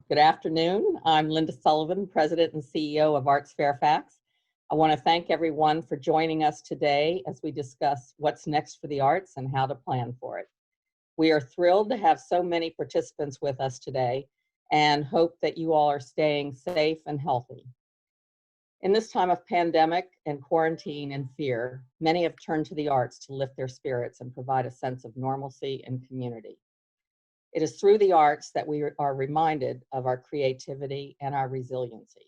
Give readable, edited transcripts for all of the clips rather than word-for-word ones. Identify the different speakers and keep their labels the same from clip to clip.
Speaker 1: Good afternoon. I'm Linda Sullivan, President and CEO of Arts Fairfax. I want to thank everyone for joining us today as we discuss what's next for the arts and how to plan for it. We are thrilled to have so many participants with us today and hope that you all are staying safe and healthy. In this time of pandemic and quarantine and fear, many have turned to the arts to lift their spirits and provide a sense of normalcy and community. It is through the arts that we are reminded of our creativity and our resiliency.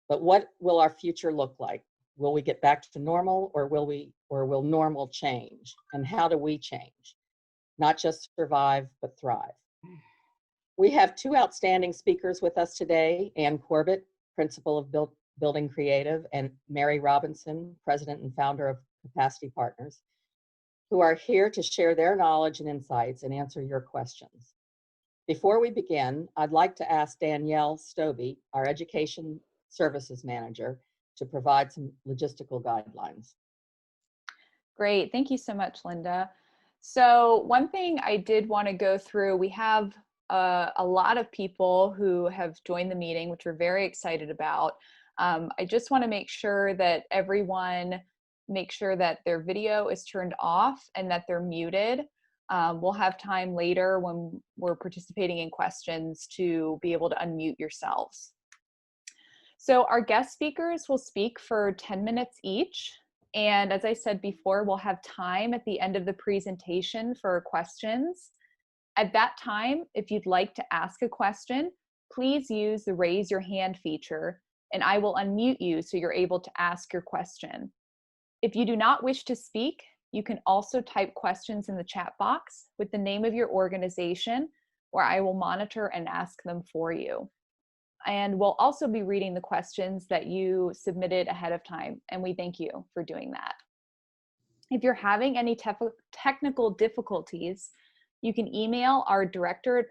Speaker 1: But what will our future look like? Will we get back to normal, or will normal change? And how do we change? Not just survive, but thrive. We have two outstanding speakers with us today: Ann Corbett, Principal of Building Creative, and Mary Robinson, President and Founder of Capacity Partners, who are here to share their knowledge and insights and answer your questions. Before we begin, I'd like to ask Danielle Stobie, our Education Services Manager, to provide some logistical guidelines.
Speaker 2: Great, thank you so much, Linda. So one thing I did want to go through, we have a lot of people who have joined the meeting, which we're very excited about. I just want to make sure that everyone make sure that their video is turned off and that they're muted. We'll have time later when we're participating in questions to be able to unmute yourselves. So our guest speakers will speak for 10 minutes each. And as I said before, we'll have time at the end of the presentation for questions. At that time, if you'd like to ask a question, please use the raise your hand feature and I will unmute you so you're able to ask your question. If you do not wish to speak, you can also type questions in the chat box with the name of your organization, where I will monitor and ask them for you. And we'll also be reading the questions that you submitted ahead of time, and we thank you for doing that. If you're having any technical difficulties, you can email our Director of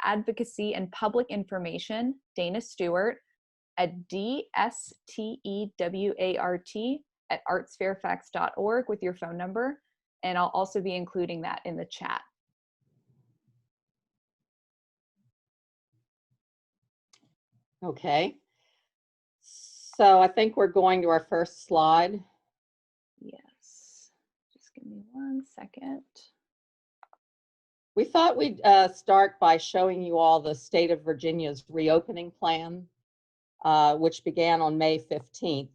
Speaker 2: Advocacy and Public Information, Dana Stewart, at dstewart@artsfairfax.org with your phone number, and I'll also be including that in the chat.
Speaker 1: Okay, so I think we're going to our first slide.
Speaker 2: Yes, just give me 1 second.
Speaker 1: We thought we'd start by showing you all the state of Virginia's reopening plan, which began on May 15th.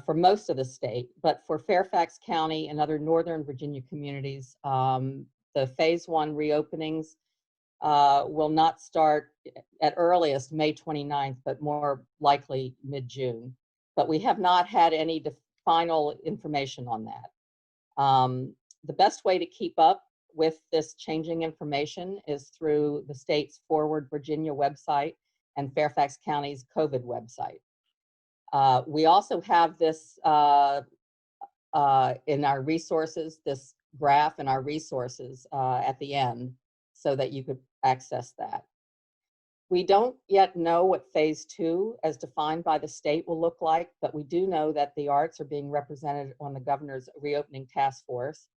Speaker 1: For most of the state, but for Fairfax County and other Northern Virginia communities, the phase 1 reopenings will not start at earliest May 29th, but more likely mid-June. But we have not had any final information on that. The best way to keep up with this changing information is through the state's Forward Virginia website and Fairfax County's COVID website. We also have this in our resources, this graph in our resources at the end, so that you could access that. We don't yet know what phase 2, as defined by the state, will look like, but we do know that the arts are being represented on the governor's reopening task force,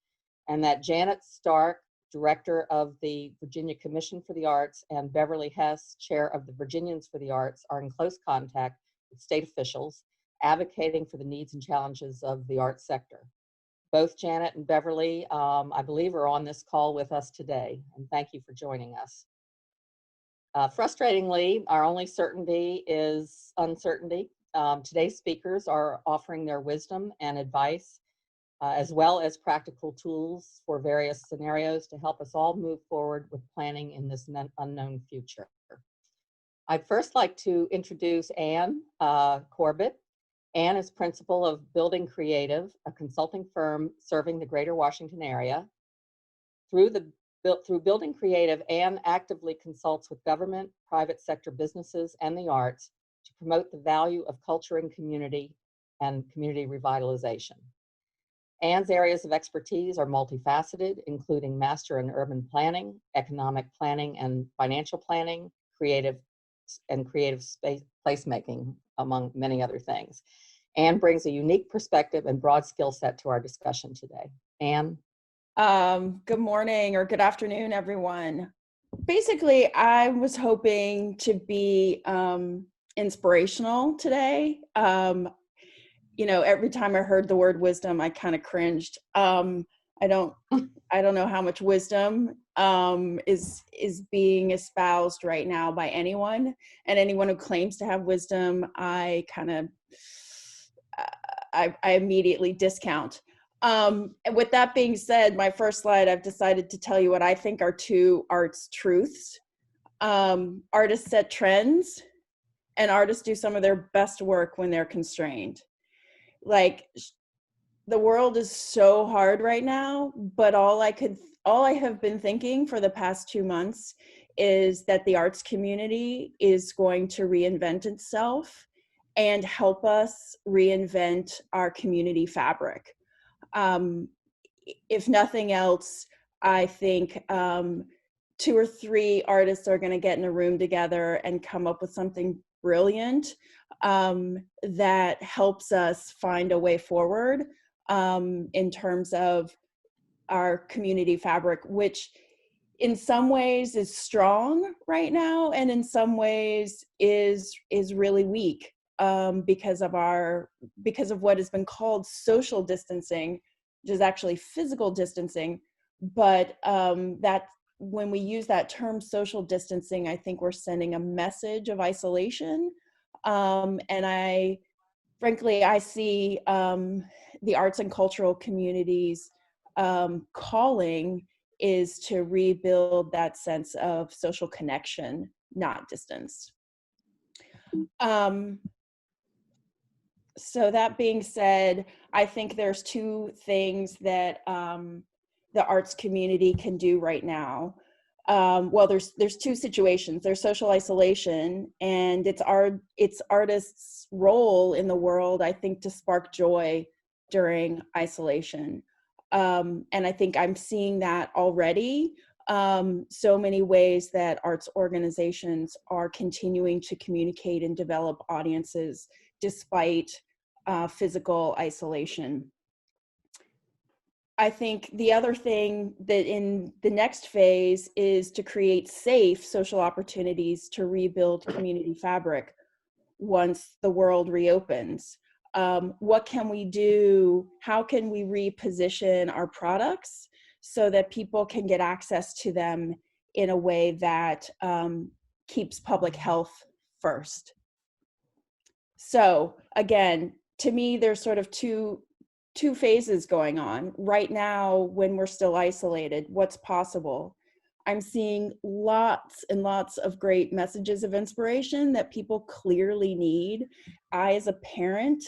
Speaker 1: and that Janet Stark, Director of the Virginia Commission for the Arts, and Beverly Hess, Chair of the Virginians for the Arts, are in close contact with state officials, advocating for the needs and challenges of the arts sector. Both Janet and Beverly, I believe, are on this call with us today, and thank you for joining us. Frustratingly, our only certainty is uncertainty. Today's speakers are offering their wisdom and advice, as well as practical tools for various scenarios to help us all move forward with planning in this unknown future. I'd first like to introduce Ann Corbett. Ann is Principal of Building Creative, a consulting firm serving the greater Washington area. Through Building Creative, Ann actively consults with government, private sector businesses, and the arts to promote the value of culture and community revitalization. Ann's areas of expertise are multifaceted, including master and urban planning, economic planning and financial planning, creative space placemaking, among many other things. Ann brings a unique perspective and broad skill set to our discussion today. Ann?
Speaker 3: Good morning or good afternoon, everyone. Basically, I was hoping to be inspirational today. Every time I heard the word wisdom, I kind of cringed. I don't, I don't know how much wisdom is being espoused right now by anyone, and anyone who claims to have wisdom, I immediately discount. And with that being said, my first slide, I've decided to tell you what I think are two arts truths. Artists set trends, and artists do some of their best work when they're constrained. Like, the world is so hard right now, but all I have been thinking for the past 2 months is that the arts community is going to reinvent itself and help us reinvent our community fabric. Um, if nothing else, I think 2 or 3 artists are going to get in a room together and come up with something brilliant that helps us find a way forward in terms of our community fabric, which in some ways is strong right now, and in some ways is really weak because of what has been called social distancing, which is actually physical distancing. But that when we use that term social distancing, I think we're sending a message of isolation. And frankly, I see the arts and cultural communities calling is to rebuild that sense of social connection, not distance. So that being said, I think there's 2 things that the arts community can do right now. Well, there's 2 situations. There's social isolation, and it's artists' role in the world, I think, to spark joy during isolation. And I think I'm seeing that already. So many ways that arts organizations are continuing to communicate and develop audiences despite physical isolation. I think the other thing that in the next phase is to create safe social opportunities to rebuild community fabric once the world reopens. What can we do? How can we reposition our products so that people can get access to them in a way that keeps public health first? So again, to me, there's sort of two phases going on right now. When we're still isolated, what's possible? I'm seeing lots and lots of great messages of inspiration that people clearly need. I, as a parent,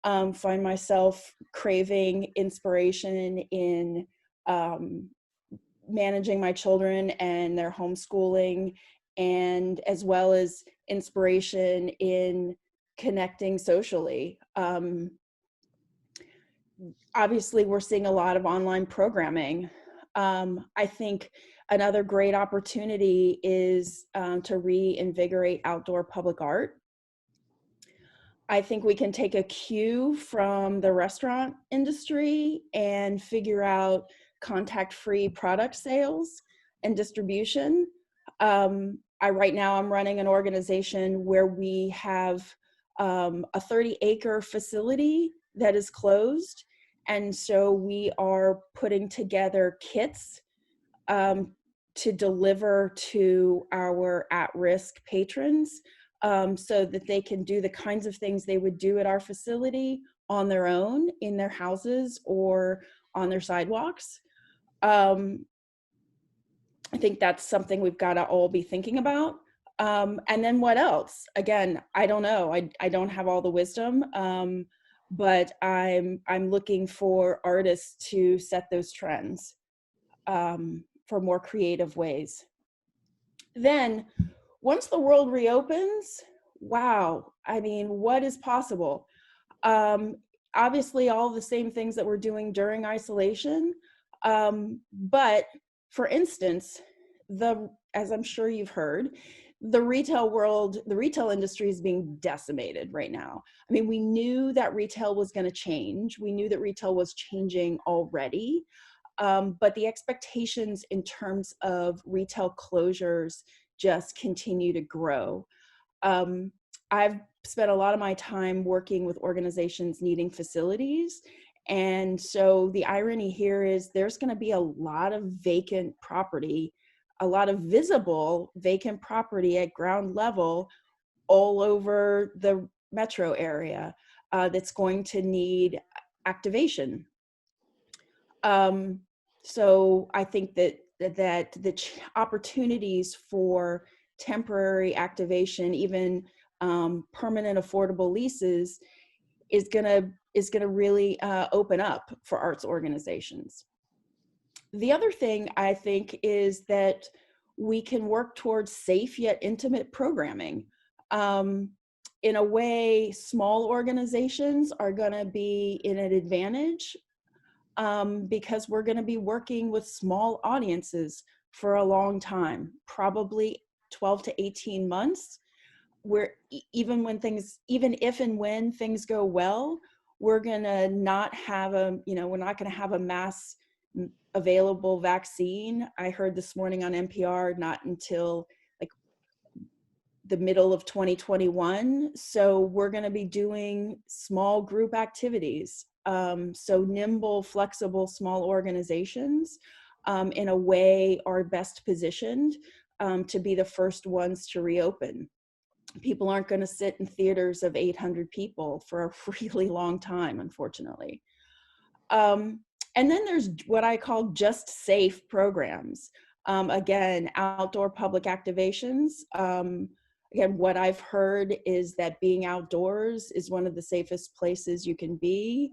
Speaker 3: find myself craving inspiration in managing my children and their homeschooling, and as well as inspiration in connecting socially. Obviously, we're seeing a lot of online programming. I think another great opportunity is to reinvigorate outdoor public art. I think we can take a cue from the restaurant industry and figure out contact-free product sales and distribution. Right now I'm running an organization where we have a 30-acre facility that is closed. And so we are putting together kits to deliver to our at-risk patrons so that they can do the kinds of things they would do at our facility on their own, in their houses or on their sidewalks. I think that's something we've got to all be thinking about. And then what else? Again, I don't know. I don't have all the wisdom, but I'm looking for artists to set those trends for more creative ways. Then, once the world reopens, wow, I mean, what is possible? Obviously, all the same things that we're doing during isolation, but for instance, as I'm sure you've heard, the retail industry is being decimated right now. I mean, we knew that retail was going to change. We knew that retail was changing already. but the expectations in terms of retail closures just continue to grow. I've spent a lot of my time working with organizations needing facilities. And so the irony here is there's going to be a lot of vacant property, a lot of visible vacant property at ground level all over the metro area that's going to need activation. So I think that the opportunities for temporary activation, even permanent affordable leases, is gonna really open up for arts organizations. The other thing I think is that we can work towards safe yet intimate programming. In a way, small organizations are going to be in an advantage because we're going to be working with small audiences for a long time, probably 12 to 18 months, where even if and when things go well, we're going to not have we're not going to have a mass available vaccine. I heard this morning on NPR, not until like the middle of 2021. So we're going to be doing small group activities. So nimble, flexible, small organizations in a way are best positioned to be the first ones to reopen. People aren't going to sit in theaters of 800 people for a really long time, unfortunately. And then there's what I call just safe programs. Again, outdoor public activations. Again, what I've heard is that being outdoors is one of the safest places you can be.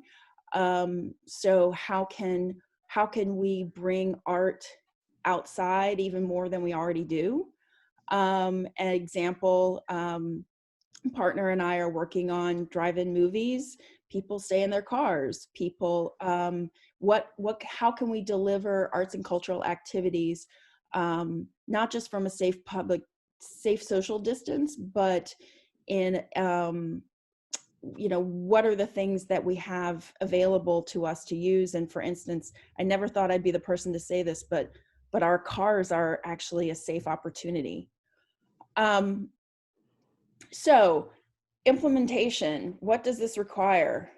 Speaker 3: So how can we bring art outside even more than we already do? An example, partner and I are working on drive-in movies. People stay in their cars. People, how can we deliver arts and cultural activities, not just from a safe social distance, but in, what are the things that we have available to us to use? And for instance, I never thought I'd be the person to say this, but our cars are actually a safe opportunity. So implementation, what does this require?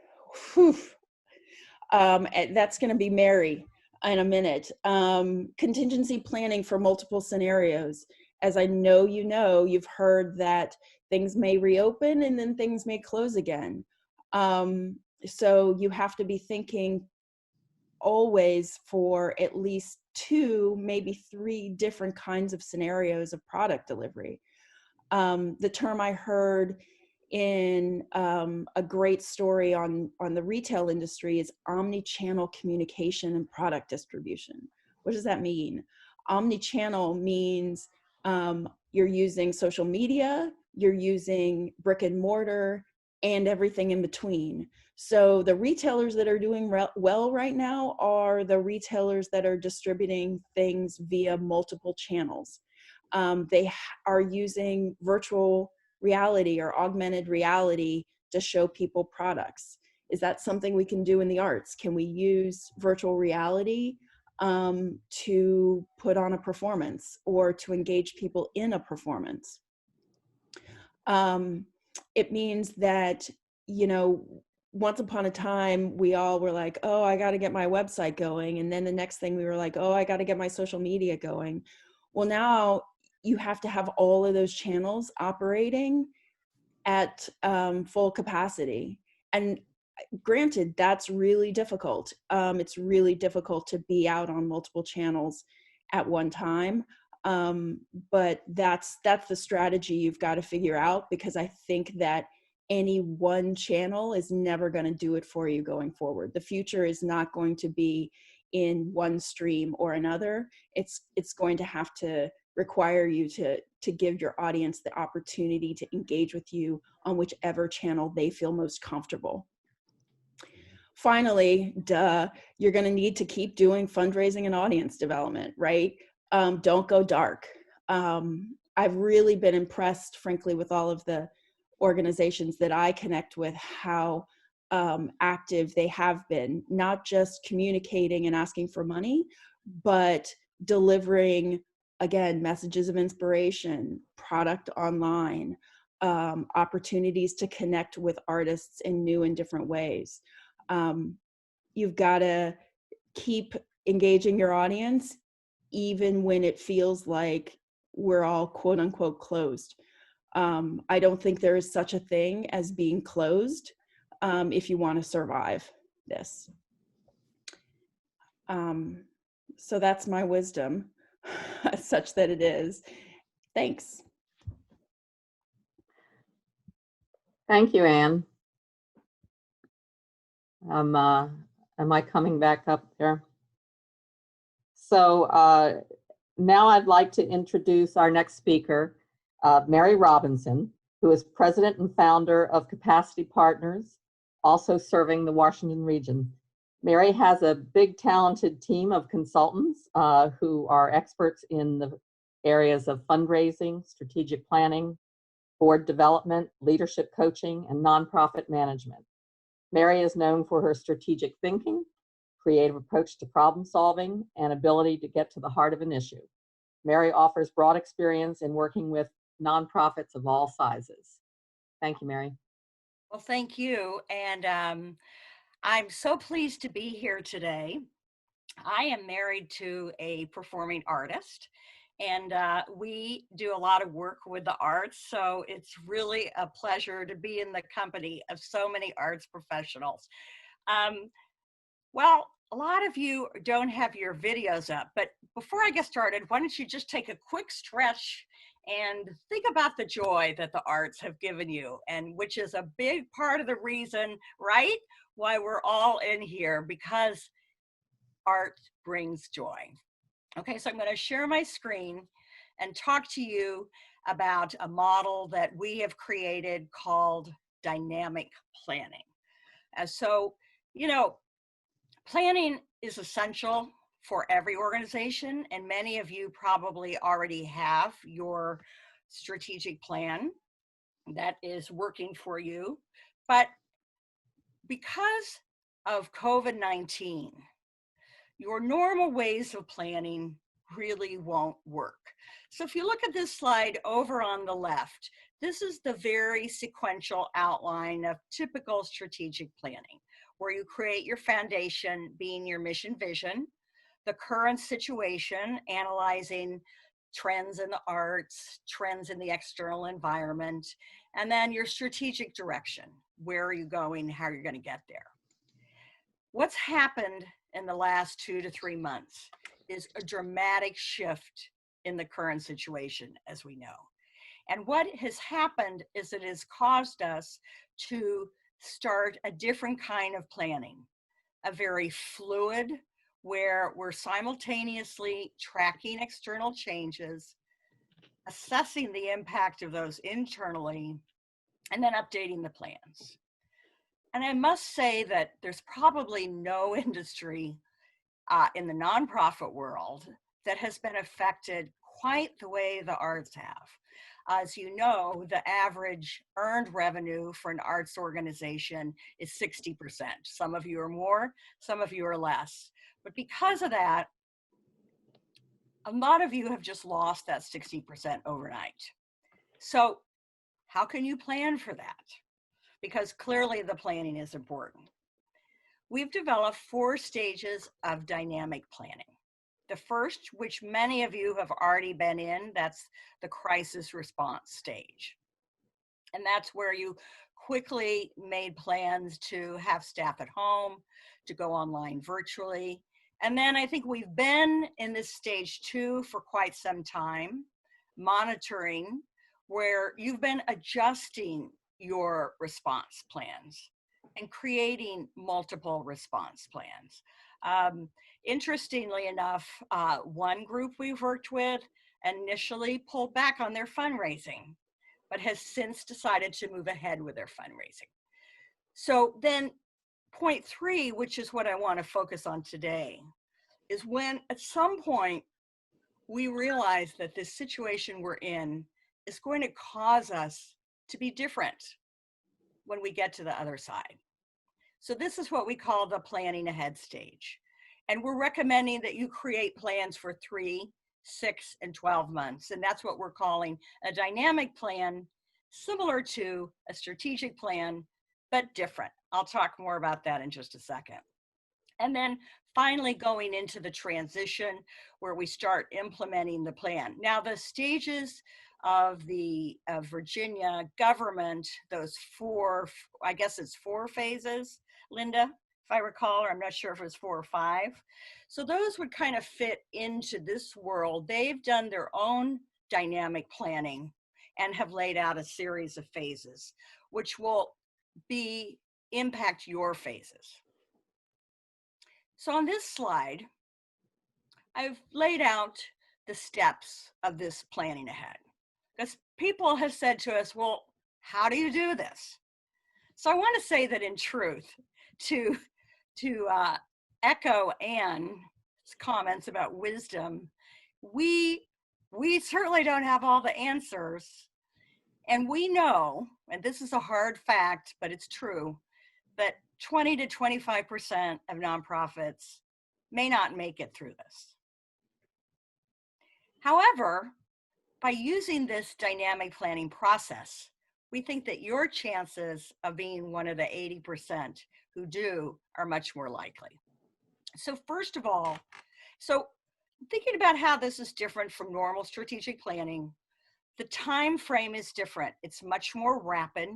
Speaker 3: That's going to be Mary in a minute. Contingency planning for multiple scenarios. As I know, you've heard that things may reopen and then things may close again. So you have to be thinking always for at least 2, maybe 3 different kinds of scenarios of product delivery. The term I heard in a great story on the retail industry is omni-channel communication and product distribution. What does that mean? Omni-channel means you're using social media, you're using brick and mortar, and everything in between. So the retailers that are doing well right now are the retailers that are distributing things via multiple channels. They are using virtual reality or augmented reality to show people products. Is that something we can do in the arts? Can we use virtual reality to put on a performance or to engage people in a performance? It means that, once upon a time, we all were like, oh, I got to get my website going. And then the next thing we were like, oh, I got to get my social media going. Well, now you have to have all of those channels operating at full capacity. And granted, that's really difficult. It's really difficult to be out on multiple channels at one time. But that's the strategy you've got to figure out, because I think that any one channel is never going to do it for you going forward. The future is not going to be in one stream or another. It's going to have to require you to give your audience the opportunity to engage with you on whichever channel they feel most comfortable. Finally, you're going to need to keep doing fundraising and audience development, right? Don't go dark. I've really been impressed, frankly, with all of the organizations that I connect with, how active they have been, not just communicating and asking for money, but delivering, again, messages of inspiration, product online, opportunities to connect with artists in new and different ways. You've got to keep engaging your audience, even when it feels like we're all quote unquote closed. I don't think there is such a thing as being closed if you want to survive this. So that's my wisdom, such that it is. Thanks.
Speaker 1: Thank you, Anne. Am I coming back up there? So now I'd like to introduce our next speaker, Mary Robinson, who is president and founder of Capacity Partners, also serving the Washington region. Mary has a big, talented team of consultants who are experts in the areas of fundraising, strategic planning, board development, leadership coaching, and nonprofit management. Mary is known for her strategic thinking, creative approach to problem solving, and ability to get to the heart of an issue. Mary offers broad experience in working with nonprofits of all sizes. Thank you, Mary.
Speaker 4: Well, thank you. And I'm so pleased to be here today. I am married to a performing artist, and we do a lot of work with the arts. So it's really a pleasure to be in the company of so many arts professionals. Well, a lot of you don't have your videos up, but before I get started, why don't you just take a quick stretch and think about the joy that the arts have given you, and which is a big part of the reason, right, why we're all in here, because art brings joy. Okay, so I'm going to share my screen and talk to you about a model that we have created called dynamic planning. So, you know, planning is essential for every organization, and many of you probably already have your strategic plan that is working for you. But because of COVID-19, your normal ways of planning really won't work. So if you look at this slide over on the left, this is the very sequential outline of typical strategic planning, where you create your foundation, being your mission vision, the current situation, analyzing trends in the arts, trends in the external environment, and then your strategic direction. Where are you going? How are you going to get there? What's happened in the last 2 to 3 months is a dramatic shift in the current situation, as we know. And what has happened is it has caused us to start a different kind of planning, a very fluid, where we're simultaneously tracking external changes, assessing the impact of those internally, and then updating the plans. And I must say that there's probably no industry in the nonprofit world that has been affected quite the way the arts have. As you know, the average earned revenue for an arts organization is 60%. Some of you are more, some of you are less. But because of that, a lot of you have just lost that 60% overnight. So how can you plan for that? Because clearly the planning is important. We've developed 4 stages of dynamic planning. The first, which many of you have already been in, that's the crisis response stage. And that's where you quickly made plans to have staff at home, to go online virtually. And then I think we've been in this stage 2 for quite some time, monitoring, where you've been adjusting your response plans and creating multiple response plans. Interestingly enough, one group we've worked with initially pulled back on their fundraising, but has since decided to move ahead with their fundraising. So then point 3, which is what I want to focus on today, is when at some point we realize that this situation we're in is going to cause us to be different when we get to the other side. So this is what we call the planning ahead stage. And we're recommending that you create plans for 3, 6, and 12 months. And that's what we're calling a dynamic plan, similar to a strategic plan, but different. I'll talk more about that in just a second. And then finally going into the transition where we start implementing the plan. Now the stages of the Virginia government, those 4, I guess it's 4 phases, Linda, if I recall, or I'm not sure if it was 4 or 5. So those would kind of fit into this world. They've done their own dynamic planning and have laid out a series of phases, which will impact your phases. So on this slide, I've laid out the steps of this planning ahead. Because people have said to us, well, how do you do this? So I want to say that in truth, to echo Anne's comments about wisdom, we certainly don't have all the answers. And we know, and this is a hard fact, but it's true, that 20 to 25% of nonprofits may not make it through this. However, by using this dynamic planning process, we think that your chances of being one of the 80% who do are much more likely. So first of all, thinking about how this is different from normal strategic planning, the time frame is different. It's much more rapid.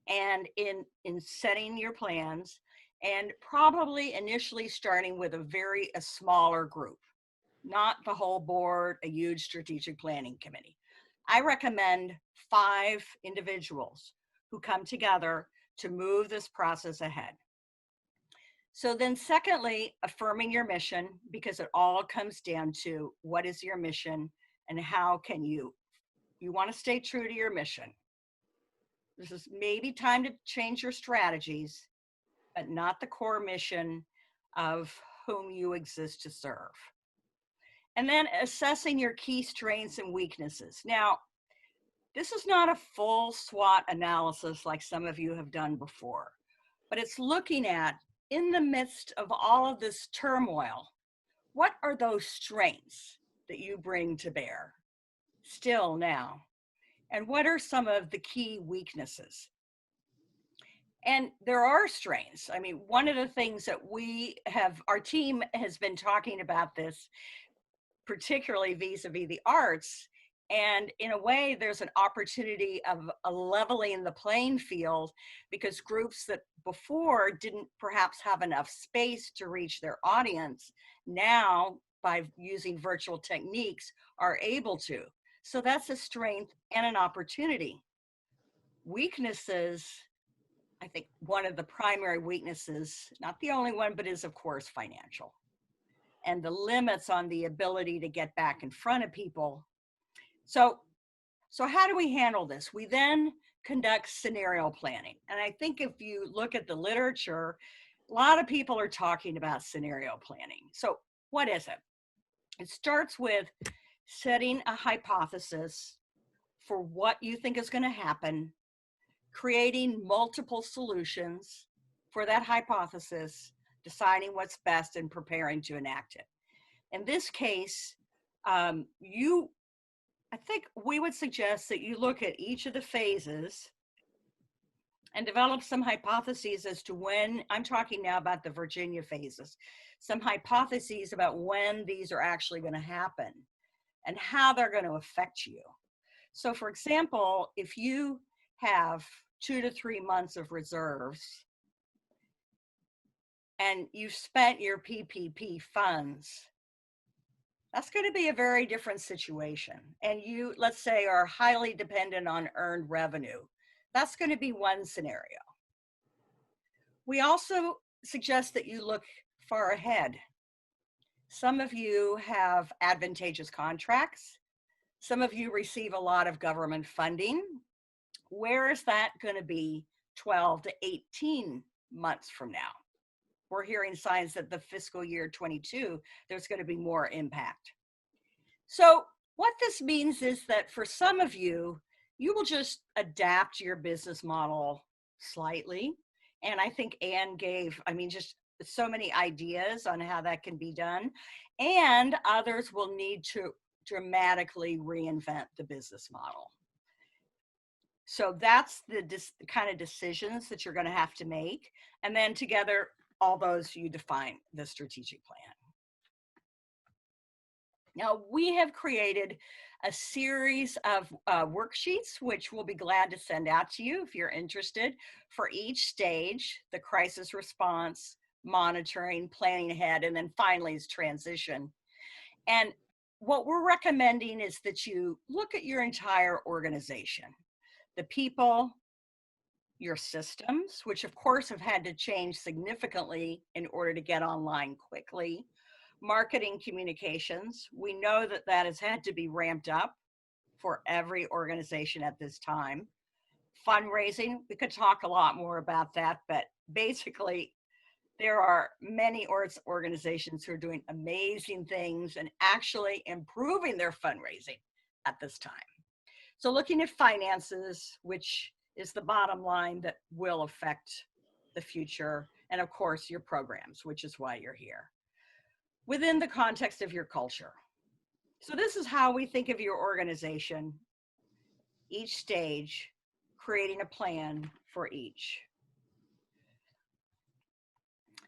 Speaker 4: And in setting your plans, and probably initially starting with a smaller group, not the whole board, a huge strategic planning committee. I recommend 5 individuals who come together to move this process ahead. So then secondly, affirming your mission, because it all comes down to what is your mission and how can you want to stay true to your mission. This is maybe time to change your strategies, but not the core mission of whom you exist to serve. And then assessing your key strengths and weaknesses. Now, this is not a full SWOT analysis like some of you have done before, but it's looking at, in the midst of all of this turmoil, what are those strengths that you bring to bear still now? And what are some of the key weaknesses? And there are strengths. I mean, one of the things that our team has been talking about this, particularly vis-a-vis the arts. And in a way, there's an opportunity of leveling the playing field, because groups that before didn't perhaps have enough space to reach their audience, now by using virtual techniques are able to. So that's a strength and an opportunity. Weaknesses, I think one of the primary weaknesses, not the only one, but is of course financial, and the limits on the ability to get back in front of people. So how do we handle this? We then conduct scenario planning. And I think if you look at the literature, a lot of people are talking about scenario planning. So what is it? It starts with setting a hypothesis for what you think is going to happen, creating multiple solutions for that hypothesis, deciding what's best, and preparing to enact it. In this case, I think we would suggest that you look at each of the phases and develop some hypotheses as to when, I'm talking now about the Virginia phases, some hypotheses about when these are actually going to happen and how they're going to affect you. So for example, if you have 2 to 3 months of reserves and you've spent your PPP funds, that's going to be a very different situation. And you, let's say, are highly dependent on earned revenue. That's going to be one scenario. We also suggest that you look far ahead. Some of you have advantageous contracts. Some of you receive a lot of government funding. Where is that going to be 12 to 18 months from now? We're hearing signs that the fiscal year 22, there's going to be more impact. So what this means is that for some of you, you will just adapt your business model slightly And I think Anne gave, I mean, just so many ideas on how that can be done. And others will need to dramatically reinvent the business model. So that's the kind of decisions that you're going to have to make. And then together, all those, you define the strategic plan. Now, we have created a series of worksheets, which we'll be glad to send out to you if you're interested, for each stage: the crisis response, monitoring, planning ahead, and then finally is transition. And what we're recommending is that you look at your entire organization, the people, your systems, which of course have had to change significantly in order to get online quickly, marketing communications. We know that that has had to be ramped up for every organization at this time. Fundraising, we could talk a lot more about that, but basically there are many organizations who are doing amazing things and actually improving their fundraising at this time. So looking at finances, which is the bottom line that will affect the future, and of course your programs, which is why you're here, within the context of your culture. So this is how we think of your organization, each stage, creating a plan for each.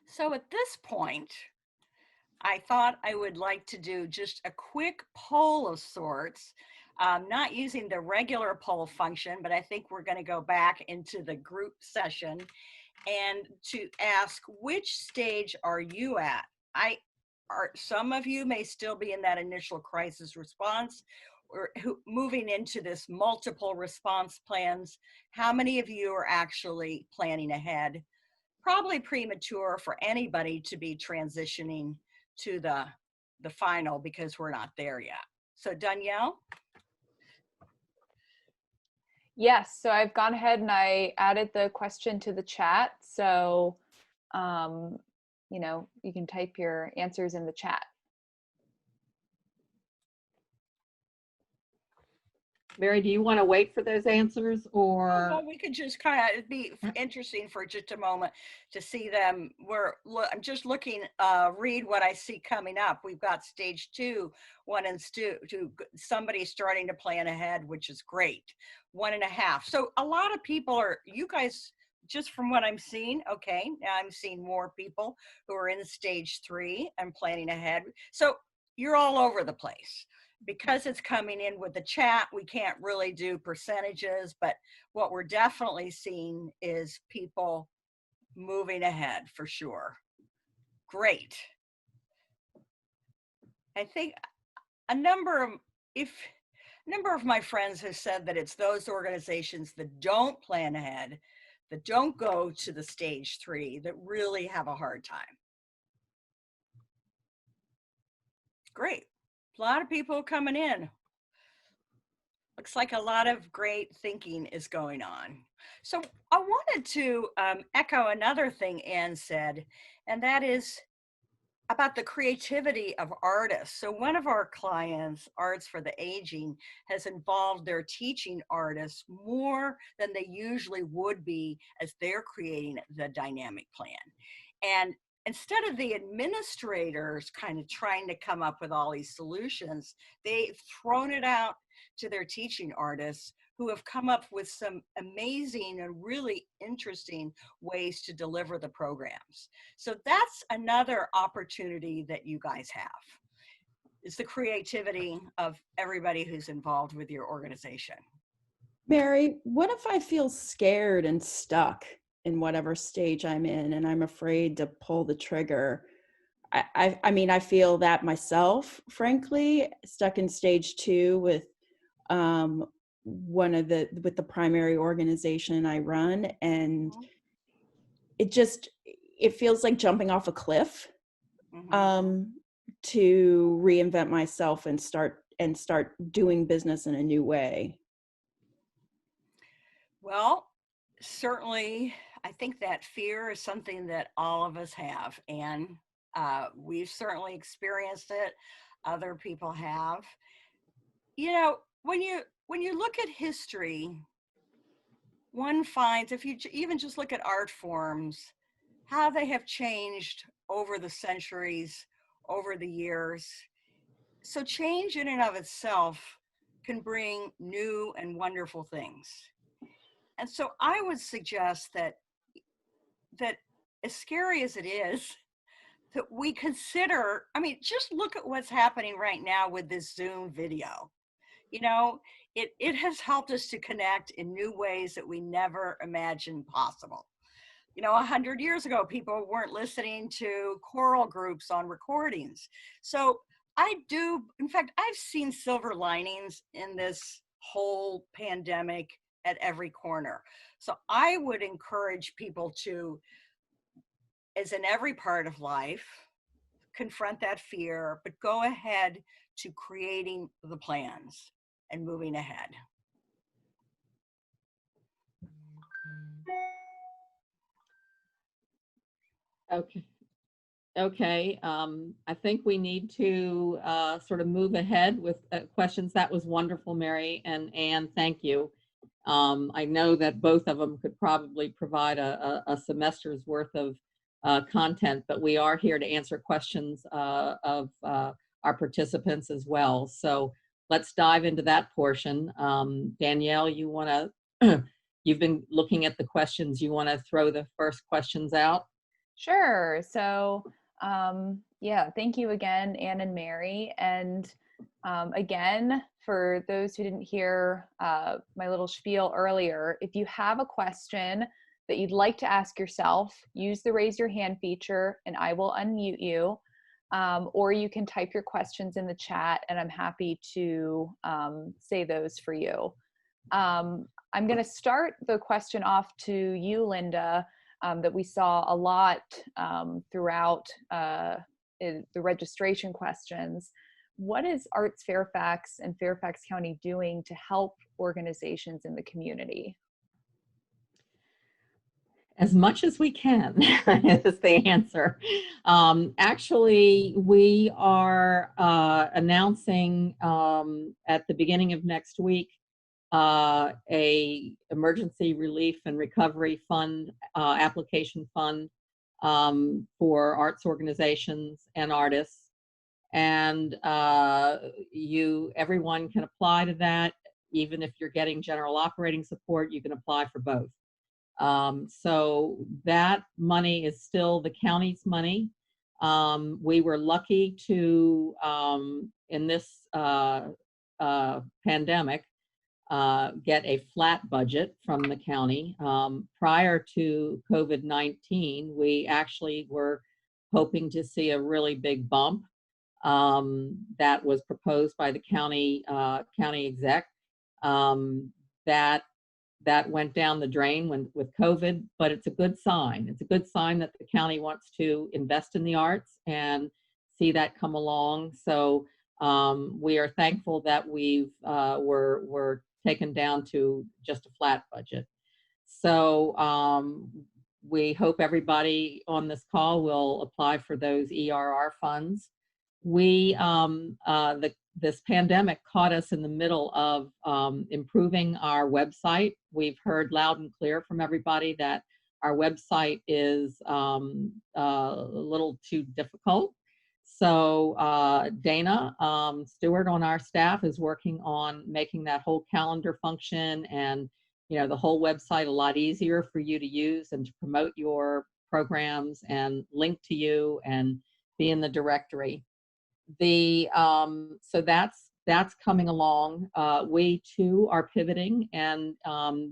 Speaker 4: So at this point, I thought I would like to do just a quick poll of sorts, not using the regular poll function, but I think we're going to go back into the group session and to ask, which stage are you at? Some of you may still be in that initial crisis response, or moving into this multiple response plans. How many of you are actually planning ahead? Probably premature for anybody to be transitioning to the final, because we're not there yet. So Danielle?
Speaker 2: Yes, so I've gone ahead and I added the question to the chat. So, you know, you can type your answers in the chat.
Speaker 1: Mary, do you want to wait for those answers, or?
Speaker 4: Well, we could just kind of, it'd be interesting for just a moment to see them. I'm just looking, read what I see coming up. We've got stage 2, 1 and 2, somebody starting to plan ahead, which is great. 1.5. So a lot of people are, you guys, just from what I'm seeing, okay, now I'm seeing more people who are in stage 3 and planning ahead. So you're all over the place. Because it's coming in with the chat, we can't really do percentages, but what we're definitely seeing is people moving ahead for sure. Great. I think a number of my friends have said that it's those organizations that don't plan ahead, that don't go to the stage 3, that really have a hard time. Great. A lot of people coming in. Looks like a lot of great thinking is going on. So I wanted to echo another thing Anne said, and that is about the creativity of artists. So one of our clients, Arts for the Aging, has involved their teaching artists more than they usually would be as they're creating the dynamic plan. And instead of the administrators kind of trying to come up with all these solutions, they've thrown it out to their teaching artists, who have come up with some amazing and really interesting ways to deliver the programs. So that's another opportunity that you guys have, is the creativity of everybody who's involved with your organization.
Speaker 3: Mary, what if I feel scared and stuck in whatever stage I'm in and I'm afraid to pull the trigger? I mean, I feel that myself, frankly, stuck in stage 2 with with the primary organization I run, and it feels like jumping off a cliff. To reinvent myself and start doing business in a new way.
Speaker 4: Well, certainly, I think that fear is something that all of us have, and we've certainly experienced it. Other people have. You know, when you look at history, one finds, if you even just look at art forms, how they have changed over the centuries, over the years. So change in and of itself can bring new and wonderful things. And so I would suggest that as scary as it is, that we consider, I mean, just look at what's happening right now with this Zoom video. You know, it has helped us to connect in new ways that we never imagined possible. You know, 100 years ago, people weren't listening to choral groups on recordings. So in fact, I've seen silver linings in this whole pandemic at every corner. So I would encourage people to, as in every part of life, confront that fear, but go ahead to creating the plans and moving ahead.
Speaker 1: Okay. Okay. I think we need to sort of move ahead with questions. That was wonderful, Mary and Anne. Thank you. I know that both of them could probably provide a semester's worth of content, but we are here to answer questions of our participants as well. So let's dive into that portion. Danielle, you want to, you've been looking at the questions. You want to throw the first questions out?
Speaker 2: Sure. So, yeah, thank you again, Anne and Mary. And again, for those who didn't hear my little spiel earlier, if you have a question that you'd like to ask yourself, use the raise your hand feature and I will unmute you. Or you can type your questions in the chat and I'm happy to say those for you. I'm going to start the question off to you, Linda. That we saw a lot throughout the registration questions. What is Arts Fairfax and Fairfax County doing to help organizations in the community?
Speaker 1: As much as we can is the answer. Actually, we are announcing at the beginning of next week a emergency relief and recovery fund, application fund for arts organizations and artists. And everyone can apply to that. Even if you're getting general operating support, you can apply for both. So that money is still the county's money. We were lucky to, in this pandemic, get a flat budget from the county. Prior to COVID-19, we actually were hoping to see a really big bump that was proposed by the county exec. That went down the drain with COVID, but it's a good sign. It's a good sign that the county wants to invest in the arts and see that come along. So we are thankful that we're taken down to just a flat budget. So we hope everybody on this call will apply for those ERR funds. This pandemic caught us in the middle of improving our website. We've heard loud and clear from everybody that our website is a little too difficult. So Dana Stewart on our staff is working on making that whole calendar function and the whole website a lot easier for you to use and to promote your programs and link to you and be in the directory. So that's coming along. We too are pivoting and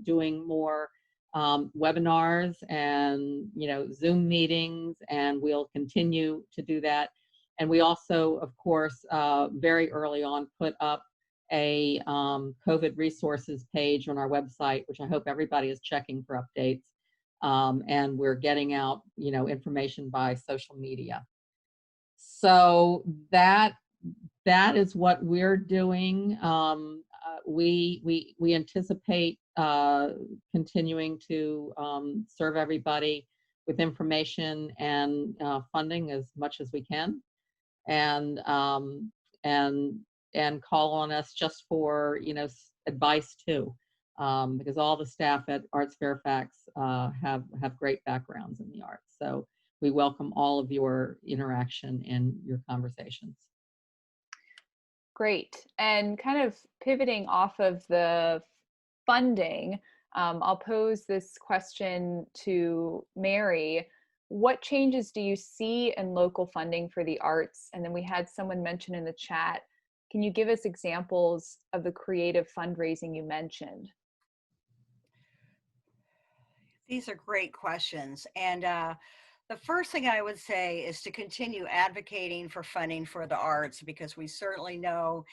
Speaker 1: doing more webinars and Zoom meetings, and we'll continue to do that. And we also, of course, very early on put up a COVID resources page on our website, which I hope everybody is checking for updates. And we're getting out information by social media. So that is what we're doing. We anticipate continuing to serve everybody with information and funding as much as we can, and call on us just for advice too. because all the staff at Arts Fairfax have great backgrounds in the arts. So we welcome all of your interaction and your conversations.
Speaker 2: Great. And kind of pivoting off of the funding, I'll pose this question to Mary. What changes do you see in local funding for the arts? And then we had someone mention in the chat, can you give us examples of the creative fundraising you mentioned?
Speaker 4: These are great questions. And the first thing I would say is to continue advocating for funding for the arts, because we certainly know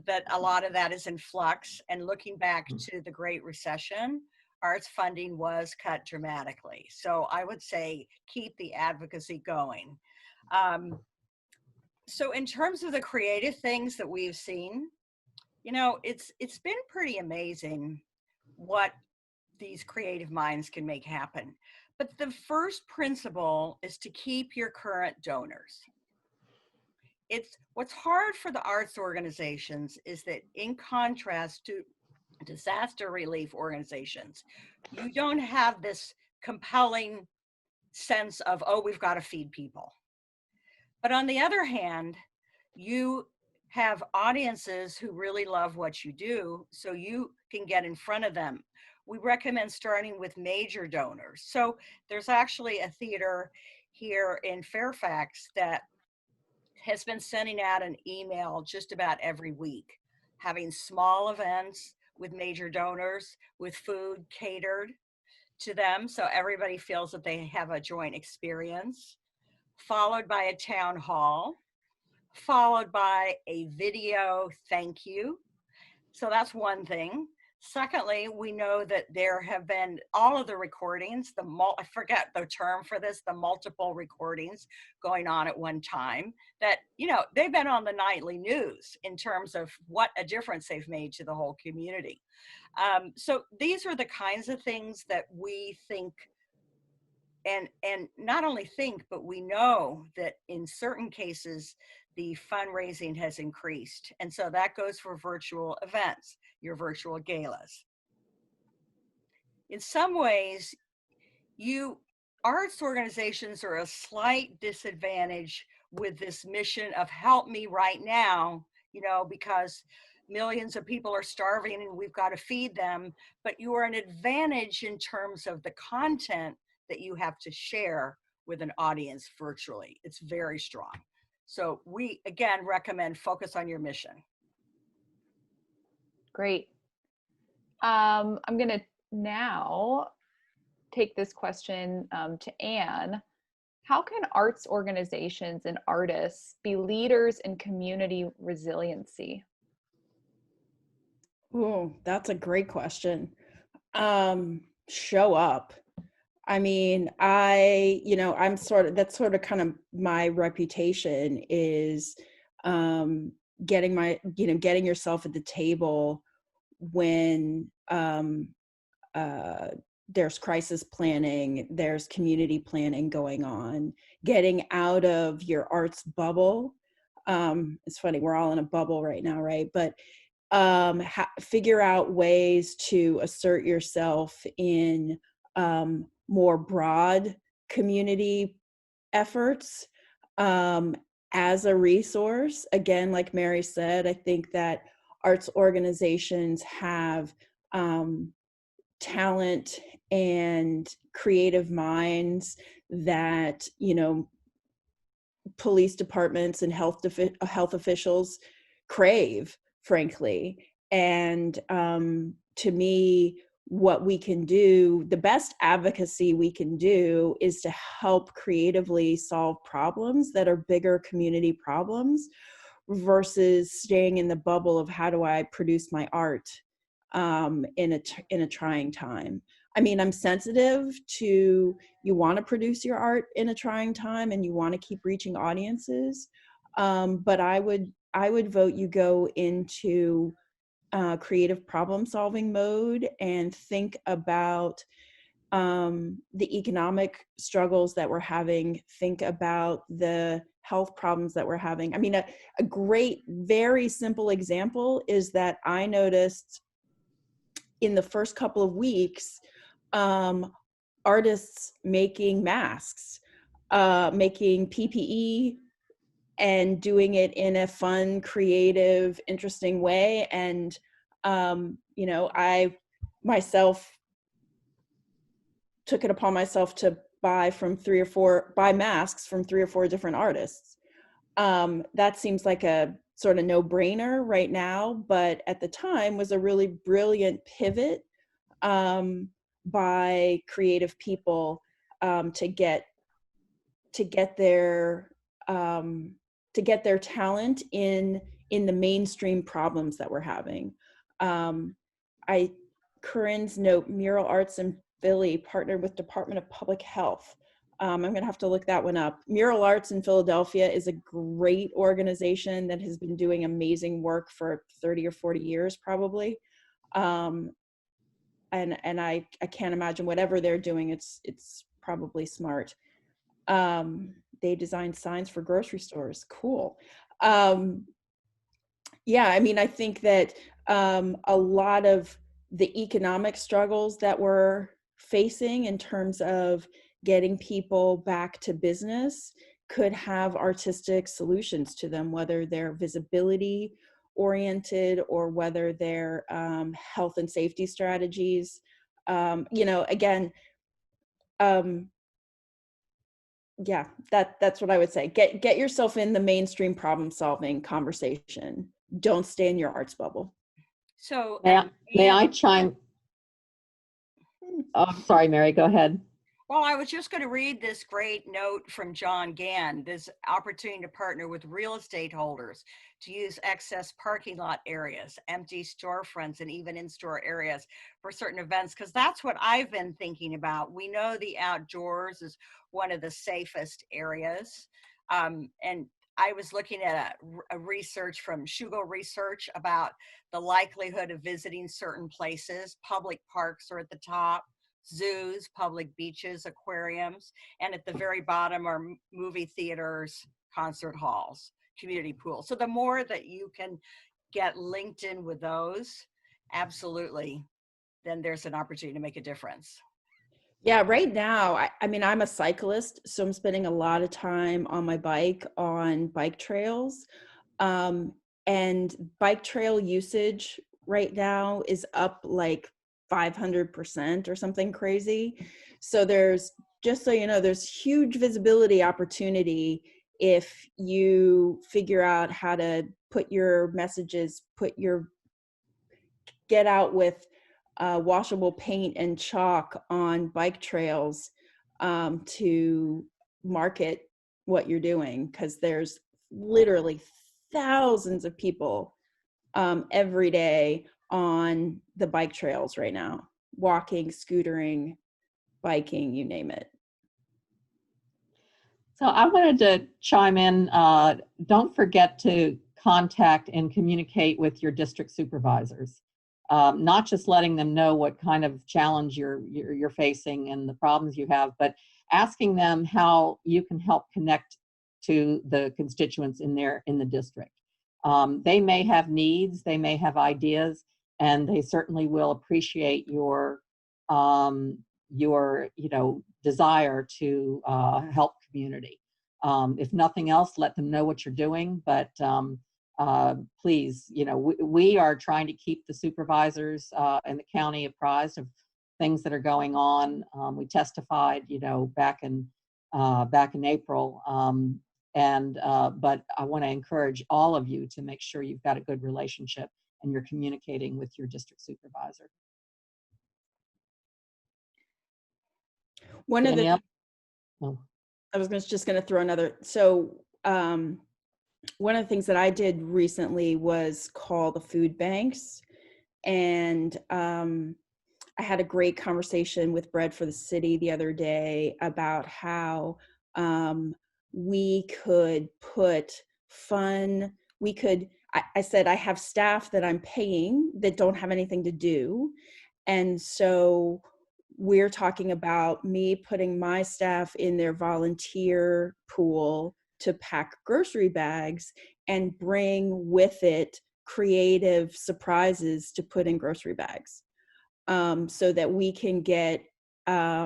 Speaker 4: that a lot of that is in flux. And looking back to the Great Recession, arts funding was cut dramatically. So I would say keep the advocacy going. So in terms of the creative things that we've seen, you know, it's been pretty amazing what these creative minds can make happen. But the first principle is to keep your current donors. What's hard for the arts organizations is that, in contrast to disaster relief organizations, you don't have this compelling sense of, oh, we've got to feed people. But on the other hand, you have audiences who really love what you do, so you can get in front of them. We recommend starting with major donors. So there's actually a theater here in Fairfax that has been sending out an email just about every week, having small events with major donors, with food catered to them, so everybody feels that they have a joint experience, followed by a town hall, followed by a video thank you. So that's one thing. Secondly, we know that there have been all of the recordings, I forget the term for this, the multiple recordings going on at one time, that, you know, they've been on the nightly news in terms of what a difference they've made to the whole community. So these are the kinds of things that we think, and not only think, but we know that in certain cases, the fundraising has increased. And so that goes for virtual events, your virtual galas. In some ways, arts organizations are a slight disadvantage with this mission of help me right now, you know, because millions of people are starving and we've got to feed them, but you are an advantage in terms of the content that you have to share with an audience virtually. It's very strong. So we, again, recommend focus on your mission.
Speaker 2: Great. I'm going to now take this question to Anne. How can arts organizations and artists be leaders in community resiliency?
Speaker 3: Oh, that's a great question. Show up. I mean, that's sort of kind of my reputation is getting yourself at the table when there's crisis planning, there's community planning going on, getting out of your arts bubble. It's funny, we're all in a bubble right now, right? But figure out ways to assert yourself in more broad community efforts as a resource. Again, like Mary said, I think that arts organizations have talent and creative minds that, you know, police departments and health officials crave, frankly. And to me, what we can do, the best advocacy we can do, is to help creatively solve problems that are bigger community problems versus staying in the bubble of how do I produce my art in a trying time. I mean, I'm sensitive to, you want to produce your art in a trying time and you want to keep reaching audiences, but I would vote you go into creative problem solving mode and think about the economic struggles that we're having, think about the health problems that we're having. I mean, a great, very simple example is that I noticed in the first couple of weeks, artists making masks, making PPE, and doing it in a fun, creative, interesting way. And, you know, I myself took it upon myself to buy masks from 3 or 4 different artists. That seems like a sort of no-brainer right now, but at the time was a really brilliant pivot by creative people to get their talent in the mainstream problems that we're having. I Corinne's note, Mural Arts in Philly partnered with Department of Public Health. I'm going to have to look that one up. Mural Arts in Philadelphia is a great organization that has been doing amazing work for 30 or 40 years, probably. And I can't imagine whatever they're doing. It's probably smart. They design signs for grocery stores. Cool. Yeah, I mean, I think that a lot of the economic struggles that we're facing in terms of getting people back to business could have artistic solutions to them, whether they're visibility oriented or whether they're health and safety strategies. You know, again, yeah, that's what I would say. Get yourself in the mainstream problem solving conversation. Don't stay in your arts bubble.
Speaker 4: So
Speaker 1: may I chime? Oh, sorry, Mary, go ahead.
Speaker 4: well, I was just going to read this great note from John Gann, this opportunity to partner with real estate holders to use excess parking lot areas, empty storefronts, and even in-store areas for certain events, because that's what I've been thinking about. We know the outdoors is one of the safest areas. And I was looking at a research from Shugo Research about the likelihood of visiting certain places. Public parks are at the top, zoos, public beaches, aquariums, and at the very bottom are movie theaters, concert halls, community pools. So the more that you can get linked in with those, absolutely, then there's an opportunity to make a difference.
Speaker 3: Yeah, right now, I mean, I'm a cyclist, so I'm spending a lot of time on my bike on bike trails. And bike trail usage right now is up like 500% or something crazy. So there's, just so you know, there's huge visibility opportunity if you figure out how to put your messages, get out with washable paint and chalk on bike trails to market what you're doing, because there's literally thousands of people every day on the bike trails right now, walking, scootering, biking, you name it.
Speaker 1: So I wanted to chime in. Don't forget to contact and communicate with your district supervisors. Not just letting them know what kind of challenge you're facing and the problems you have, but asking them how you can help connect to the constituents in the district. They may have needs, they may have ideas, and they certainly will appreciate your desire to help community. If nothing else, let them know what you're doing, but please, we are trying to keep the supervisors in the county apprised of things that are going on. We testified, back in April, but I want to encourage all of you to make sure you've got a good relationship and you're communicating with your district supervisor.
Speaker 3: One of the,
Speaker 1: Oh.
Speaker 3: I was just going to throw another. So one of the things that I did recently was call the food banks, and I had a great conversation with Bread for the City the other day about how we could put I said, I have staff that I'm paying that don't have anything to do. And so we're talking about me putting my staff in their volunteer pool to pack grocery bags and bring with it creative surprises to put in grocery bags. so that we can get, because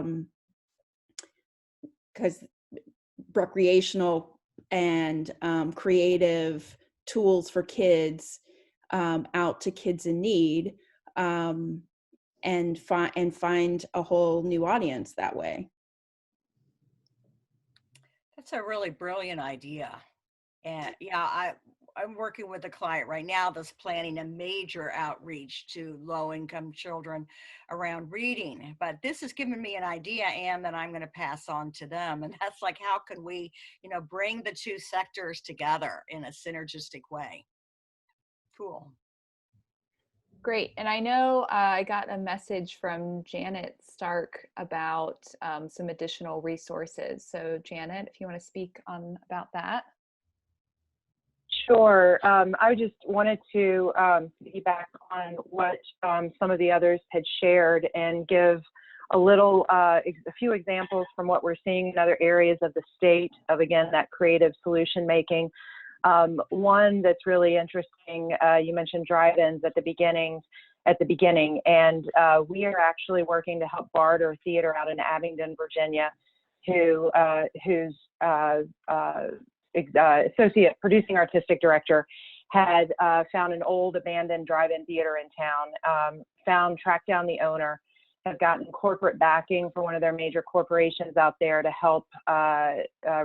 Speaker 3: recreational and creative tools for kids out to kids in need, and find a whole new audience that way.
Speaker 4: That's a really brilliant idea. And yeah, I'm working with a client right now that's planning a major outreach to low-income children around reading. But this has given me an idea, Anne, that I'm going to pass on to them. And that's like, how can we, bring the two sectors together in a synergistic way? Cool.
Speaker 2: Great. And I know I got a message from Janet Stark about some additional resources. So Janet, if you want to speak on about that.
Speaker 5: Sure. I just wanted to piggyback on what some of the others had shared and give a few examples from what we're seeing in other areas of the state of, again, that creative solution making. One that's really interesting, you mentioned drive-ins at the beginning, and we are actually working to help Barter Theater out in Abingdon, Virginia, whose associate producing artistic director had found an old abandoned drive-in theater in town, tracked down the owner, have gotten corporate backing for one of their major corporations out there to help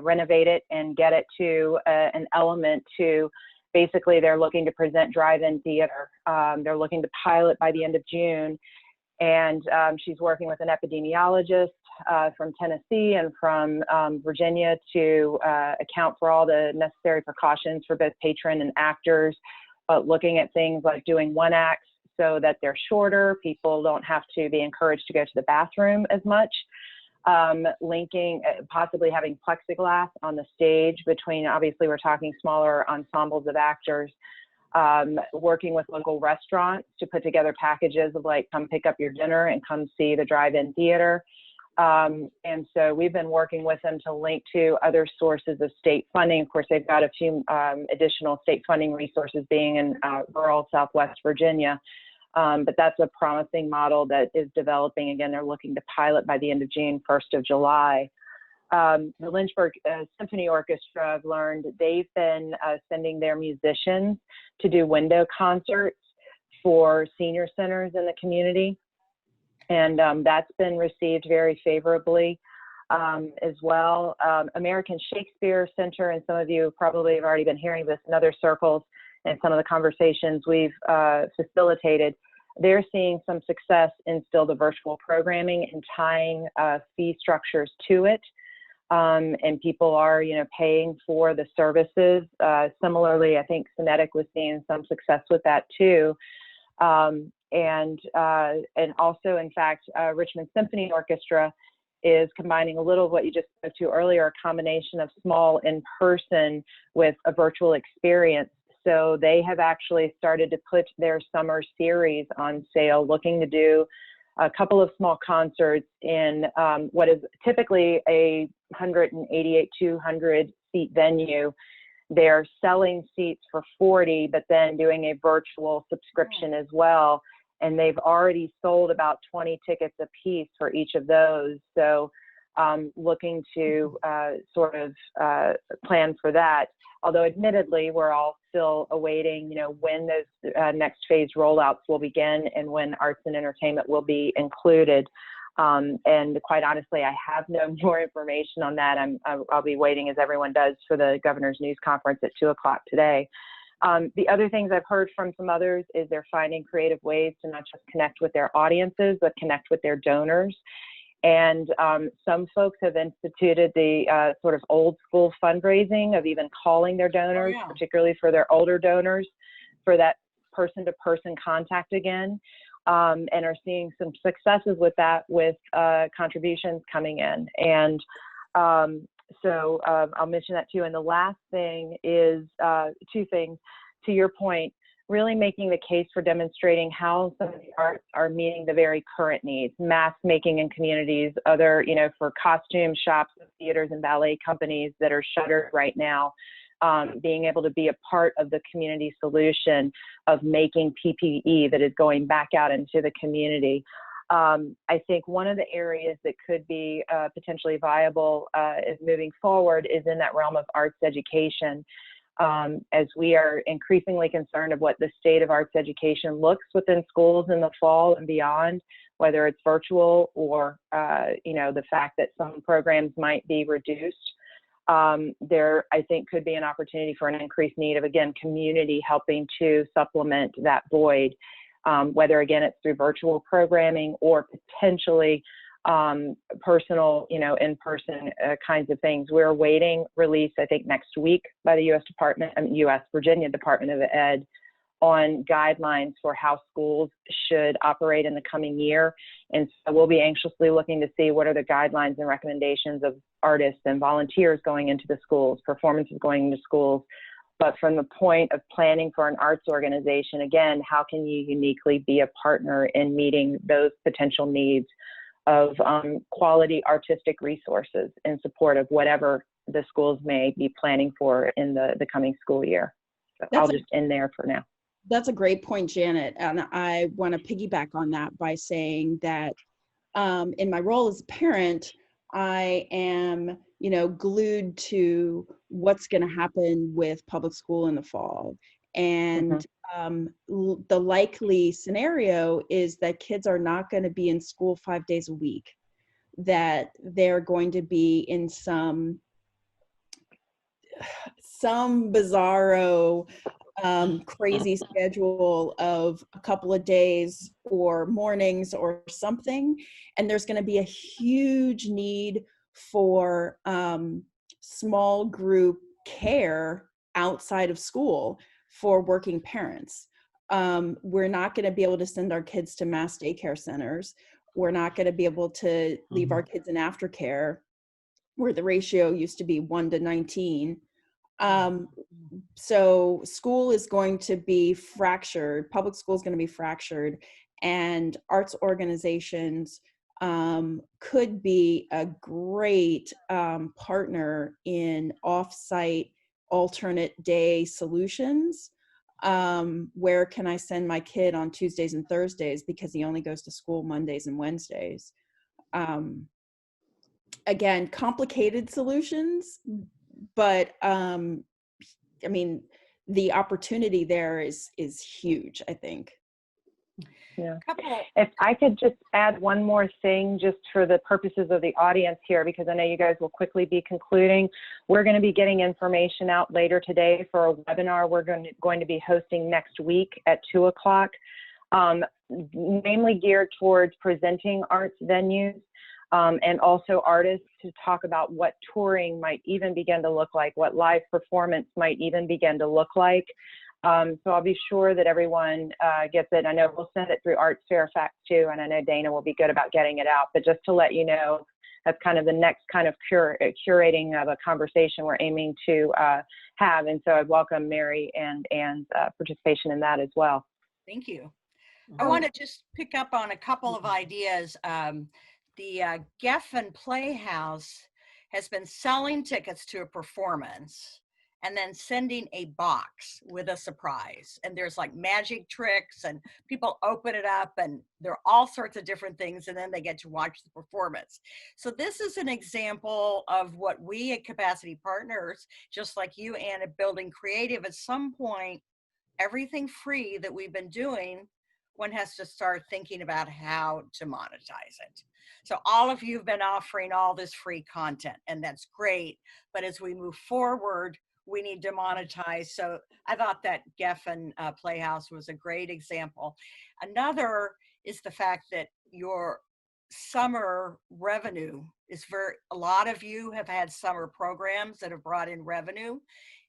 Speaker 5: renovate it and get it to an element to, basically they're looking to present drive-in theater. They're looking to pilot by the end of June. And she's working with an epidemiologist from Tennessee and from Virginia to account for all the necessary precautions for both patron and actors, but looking at things like doing one acts so that they're shorter. People don't have to be encouraged to go to the bathroom as much. Linking, possibly having plexiglass on the stage between, obviously we're talking smaller ensembles of actors. Working with local restaurants to put together packages of like, come pick up your dinner and come see the drive-in theater. And so we've been working with them to link to other sources of state funding. Of course, they've got a few additional state funding resources being in rural Southwest Virginia. But that's a promising model that is developing. Again, they're looking to pilot by the end of June, 1st of July. The Lynchburg Symphony Orchestra, I've learned they've been sending their musicians to do window concerts for senior centers in the community. And that's been received very favorably as well. American Shakespeare Center, and some of you probably have already been hearing this in other circles and some of the conversations we've facilitated. They're seeing some success in still the virtual programming and tying fee structures to it. And people are, paying for the services. Similarly, I think Cinetic was seeing some success with that too. And also, in fact, Richmond Symphony Orchestra is combining a little of what you just spoke to earlier, a combination of small in-person with a virtual experience. So they have actually started to put their summer series on sale, looking to do a couple of small concerts in what is typically a 188, 200 seat venue. They're selling seats for 40, but then doing a virtual subscription as well. And they've already sold about 20 tickets a piece for each of those. So looking to sort of plan for that. Although admittedly, we're all still awaiting, when those next phase rollouts will begin and when arts and entertainment will be included. And quite honestly, I have no more information on that. I'll be waiting, as everyone does, for the governor's news conference at 2 o'clock today. The other things I've heard from some others is they're finding creative ways to not just connect with their audiences, but connect with their donors. And some folks have instituted the sort of old school fundraising of even calling their donors, particularly for their older donors, for that person-to-person contact again, and are seeing some successes with that, with contributions coming in. And so I'll mention that too. And the last thing is two things. To your point, really making the case for demonstrating how some of the arts are meeting the very current needs, mask making in communities, other, for costume shops, theaters, and ballet companies that are shuttered right now, being able to be a part of the community solution of making PPE that is going back out into the community. I think one of the areas that could be potentially viable is moving forward is in that realm of arts education. As we are increasingly concerned of what the state of arts education looks within schools in the fall and beyond, whether it's virtual or, the fact that some programs might be reduced. There, I think, could be an opportunity for an increased need of, again, community helping to supplement that void, whether, again, it's through virtual programming or potentially personal, in-person kinds of things. We're awaiting release, I think, next week by the Virginia Department of Ed on guidelines for how schools should operate in the coming year. And so we'll be anxiously looking to see what are the guidelines and recommendations of artists and volunteers going into the schools, performances going into schools. But from the point of planning for an arts organization, again, how can you uniquely be a partner in meeting those potential needs of quality artistic resources in support of whatever the schools may be planning for in the coming school year? So I'll just end there for now.
Speaker 3: That's a great point, Janet. And I want to piggyback on that by saying that in my role as a parent, I am, glued to what's going to happen with public school in the fall. And the likely scenario is that kids are not going to be in school 5 days a week, that they're going to be in some bizarro crazy schedule of a couple of days or mornings or something. And there's going to be a huge need for small group care outside of school for working parents. We're not going to be able to send our kids to mass daycare centers. We're not going to be able to leave our kids in aftercare, where the ratio used to be 1 to 19. So school is going to be fractured, public school is going to be fractured, and arts organizations could be a great partner in off-site alternate day solutions. Where can I send my kid on Tuesdays and Thursdays because he only goes to school Mondays and Wednesdays? Again, complicated solutions, but the opportunity there is huge, I think.
Speaker 5: Yeah. If I could just add one more thing, just for the purposes of the audience here, because I know you guys will quickly be concluding. We're going to be getting information out later today for a webinar we're going to be hosting next week at 2:00, mainly geared towards presenting arts venues and also artists to talk about what touring might even begin to look like, what live performance might even begin to look like. So I'll be sure that everyone gets it. I know we'll send it through Arts Fairfax too, and I know Dana will be good about getting it out. But just to let you know, that's kind of the next kind of curating of a conversation we're aiming to have. And so I'd welcome Mary and Anne's participation in that as well.
Speaker 4: Thank you. I want to just pick up on a couple of ideas. The Geffen Playhouse has been selling tickets to a performance and then sending a box with a surprise. And there's like magic tricks and people open it up and there are all sorts of different things, and then they get to watch the performance. So this is an example of what we at Capacity Partners, just like you, Anne, at Building Creative, at some point, everything free that we've been doing, one has to start thinking about how to monetize it. So all of you have been offering all this free content, and that's great. But as we move forward, we need to monetize. So I thought that Geffen Playhouse was a great example. Another is the fact that your summer revenue is a lot of you have had summer programs that have brought in revenue,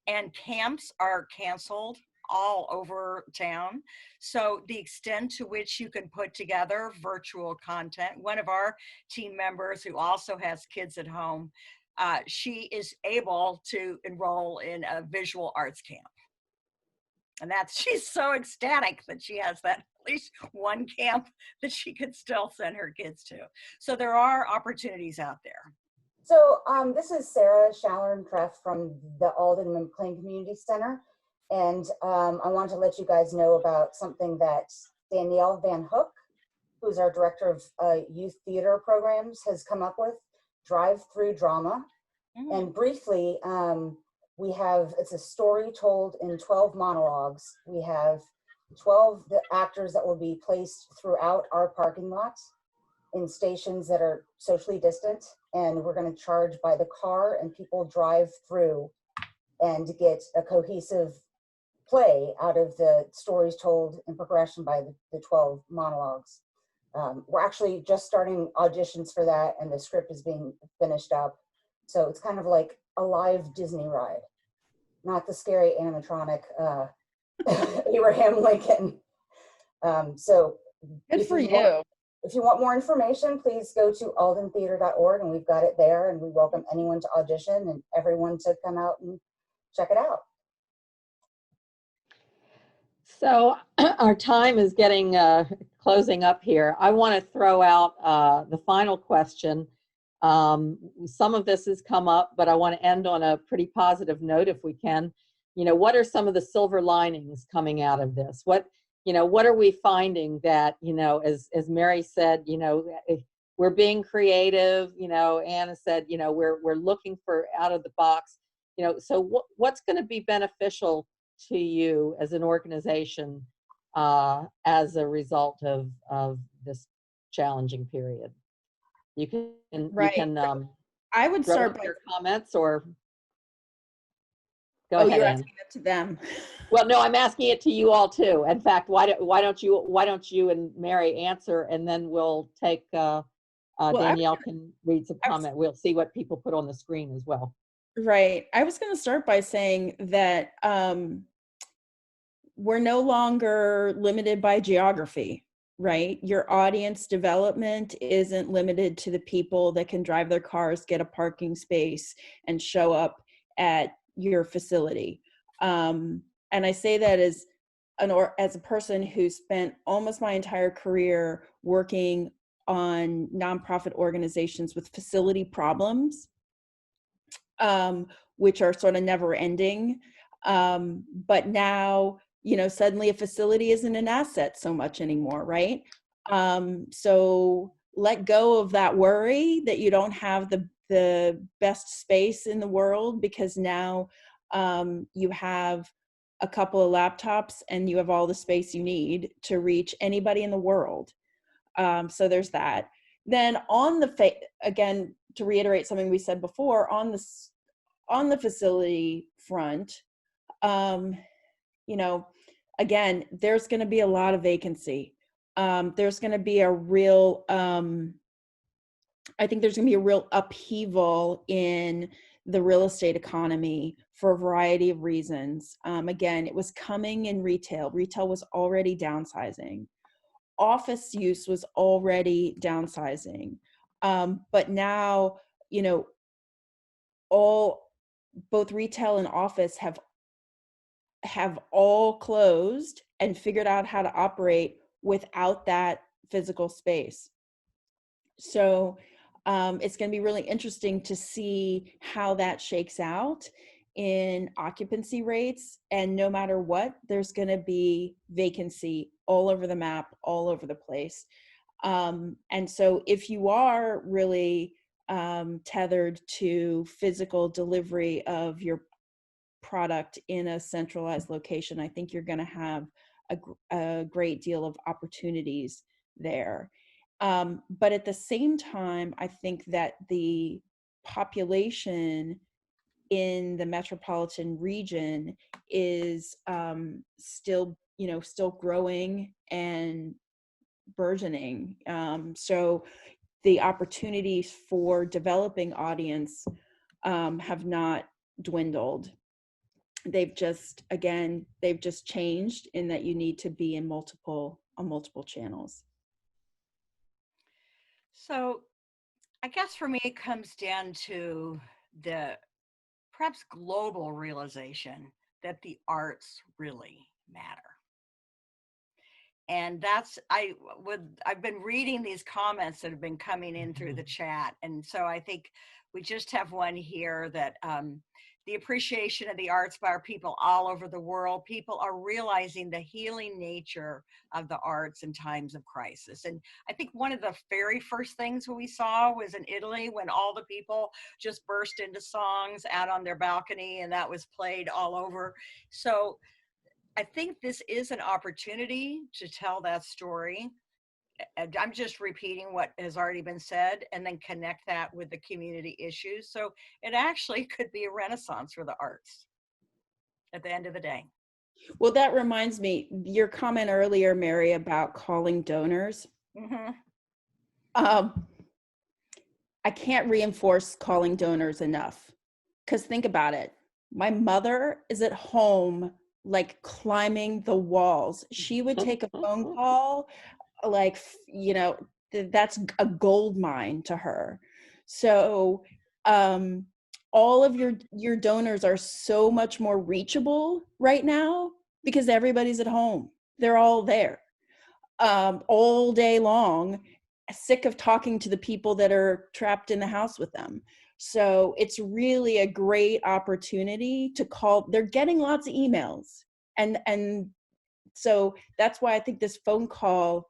Speaker 4: and camps are canceled all over town. So the extent to which you can put together virtual content, one of our team members who also has kids at home, she is able to enroll in a visual arts camp. And she's so ecstatic that she has that at least one camp that she could still send her kids to. So there are opportunities out there.
Speaker 6: So this is Sarah Shallern-Treff from the Alden McLean Community Center. And I want to let you guys know about something that Danielle Van Hook who's our director of youth theater programs, has come up with, Drive-Through Drama. And briefly, it's a story told in 12 monologues. We have 12 actors that will be placed throughout our parking lot in stations that are socially distant. And we're going to charge by the car, and people drive through and get a cohesive play out of the stories told in progression by the 12 monologues. We're actually just starting auditions for that, and the script is being finished up. So it's kind of like a live Disney ride, not the scary animatronic Abraham Lincoln. So
Speaker 3: Good for you.
Speaker 6: If you want more information, please go to aldentheater.org, and we've got it there, and we welcome anyone to audition and everyone to come out and check it out.
Speaker 1: So our time is getting closing up here. I want to throw out the final question. Some of this has come up, but I want to end on a pretty positive note if we can. What are some of the silver linings coming out of this? What are we finding that, as Mary said, we're being creative, Anna said, we're looking for out of the box, so what's going to be beneficial to you as an organization as a result of this challenging period? You can
Speaker 3: I would start by
Speaker 1: your comments, or go
Speaker 3: oh,
Speaker 1: ahead,
Speaker 3: you're
Speaker 1: Ann.
Speaker 3: asking it to them.
Speaker 1: Well, no, I'm asking it to you all too. In fact, why don't you and Mary answer, and then we'll take Danielle can read some comment. We'll see what people put on the screen as well.
Speaker 3: Right. I was going to start by saying that we're no longer limited by geography, right? Your audience development isn't limited to the people that can drive their cars, get a parking space, and show up at your facility. And I say that as a person who spent almost my entire career working on nonprofit organizations with facility problems, which are sort of never ending. But now, suddenly a facility isn't an asset so much anymore, right? So let go of that worry that you don't have the best space in the world, because now you have a couple of laptops and you have all the space you need to reach anybody in the world. So there's that. Then again, to reiterate something we said before, on the facility front, again, there's going to be a lot of vacancy. There's going to be a real, I think there's going to be a real upheaval in the real estate economy for a variety of reasons. Again, it was coming in retail. Retail was already downsizing. Office use was already downsizing. But now, both retail and office have all closed and figured out how to operate without that physical space. So it's going to be really interesting to see how that shakes out in occupancy rates. And no matter what, there's going to be vacancy all over the map, all over the place. And so if you are really tethered to physical delivery of your product in a centralized location, I think you're going to have a great deal of opportunities there. But at the same time, I think that the population in the metropolitan region is still growing and burgeoning. So the opportunities for developing audience have not dwindled. They've just changed in that you need to be on multiple channels.
Speaker 4: So I guess for me, it comes down to the perhaps global realization that the arts really matter. And I've been reading these comments that have been coming in through the chat. And so I think we just have one here that the appreciation of the arts by our people all over the world. People are realizing the healing nature of the arts in times of crisis. And I think one of the very first things we saw was in Italy when all the people just burst into songs out on their balcony, and that was played all over. So I think this is an opportunity to tell that story. And I'm just repeating what has already been said and then connect that with the community issues. So it actually could be a renaissance for the arts at the end of the day.
Speaker 3: Well, that reminds me, your comment earlier, Mary, about calling donors.
Speaker 4: Mm-hmm.
Speaker 3: I can't reinforce calling donors enough, because think about it. My mother is at home, like climbing the walls. She would take a phone call, like, you know, that's a gold mine to her. So all of your donors are so much more reachable right now because everybody's at home. They're all there all day long, sick of talking to the people that are trapped in the house with them. So it's really a great opportunity to call. They're getting lots of emails, and so that's why I think this phone call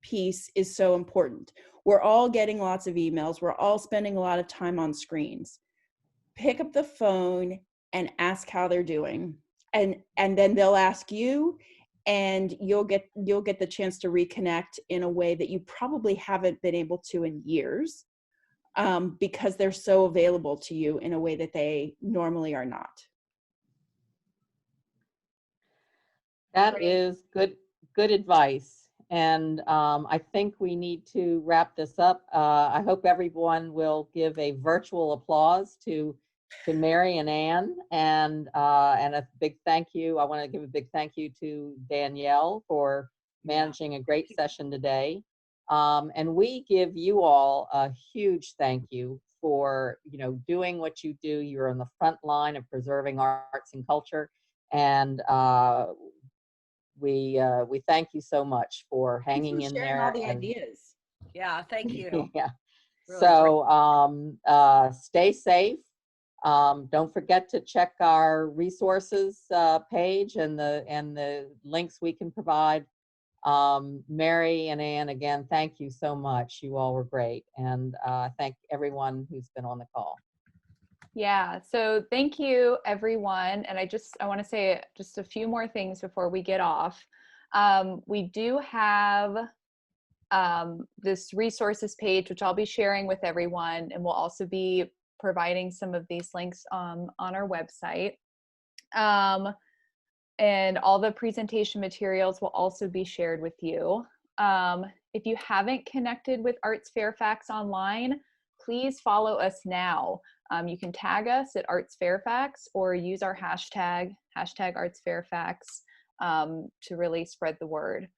Speaker 3: piece is so important. We're all getting lots of emails. We're all spending a lot of time on screens. Pick up the phone and ask how they're doing, and then they'll ask you, and you'll get the chance to reconnect in a way that you probably haven't been able to in years, because they're so available to you in a way that they normally are not.
Speaker 1: That is good advice. And I think we need to wrap this up. I hope everyone will give a virtual applause to Mary and Ann, and a big thank you. I want to give a big thank you to Danielle for managing a great session today. And we give you all a huge thank you for, you know, doing what you do. You're on the front line of preserving arts and culture, and we thank you so much for hanging in
Speaker 3: Sharing
Speaker 1: there
Speaker 3: all the
Speaker 1: and
Speaker 3: ideas.
Speaker 4: Yeah, thank you.
Speaker 1: yeah.
Speaker 4: Really
Speaker 1: So stay safe. Don't forget to check our resources page and the links we can provide. Mary and Ann, again, thank you so much. You all were great, and thank everyone who's been on the call.
Speaker 2: Yeah, so thank you, everyone. And I want to say just a few more things before we get off. We do have this resources page, which I'll be sharing with everyone, and we'll also be providing some of these links on our website. And all the presentation materials will also be shared with you. If you haven't connected with Arts Fairfax online, please follow us now. You can tag us at Arts Fairfax or use our hashtag Arts Fairfax, to really spread the word.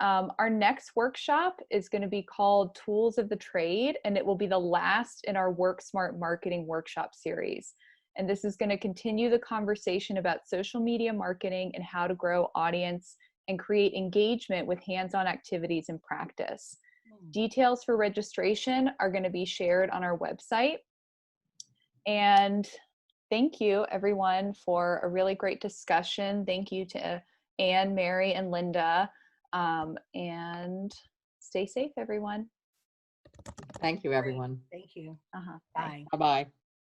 Speaker 2: Our next workshop is going to be called Tools of the Trade, and it will be the last in our Work Smart Marketing workshop series. And this is going to continue the conversation about social media marketing and how to grow audience and create engagement with hands-on activities and practice. Details for registration are going to be shared on our website. And thank you, everyone, for a really great discussion. Thank you to Anne, Mary, and Linda. And stay safe, everyone.
Speaker 1: Thank you, everyone.
Speaker 4: Thank you.
Speaker 2: Bye.
Speaker 1: Bye-bye.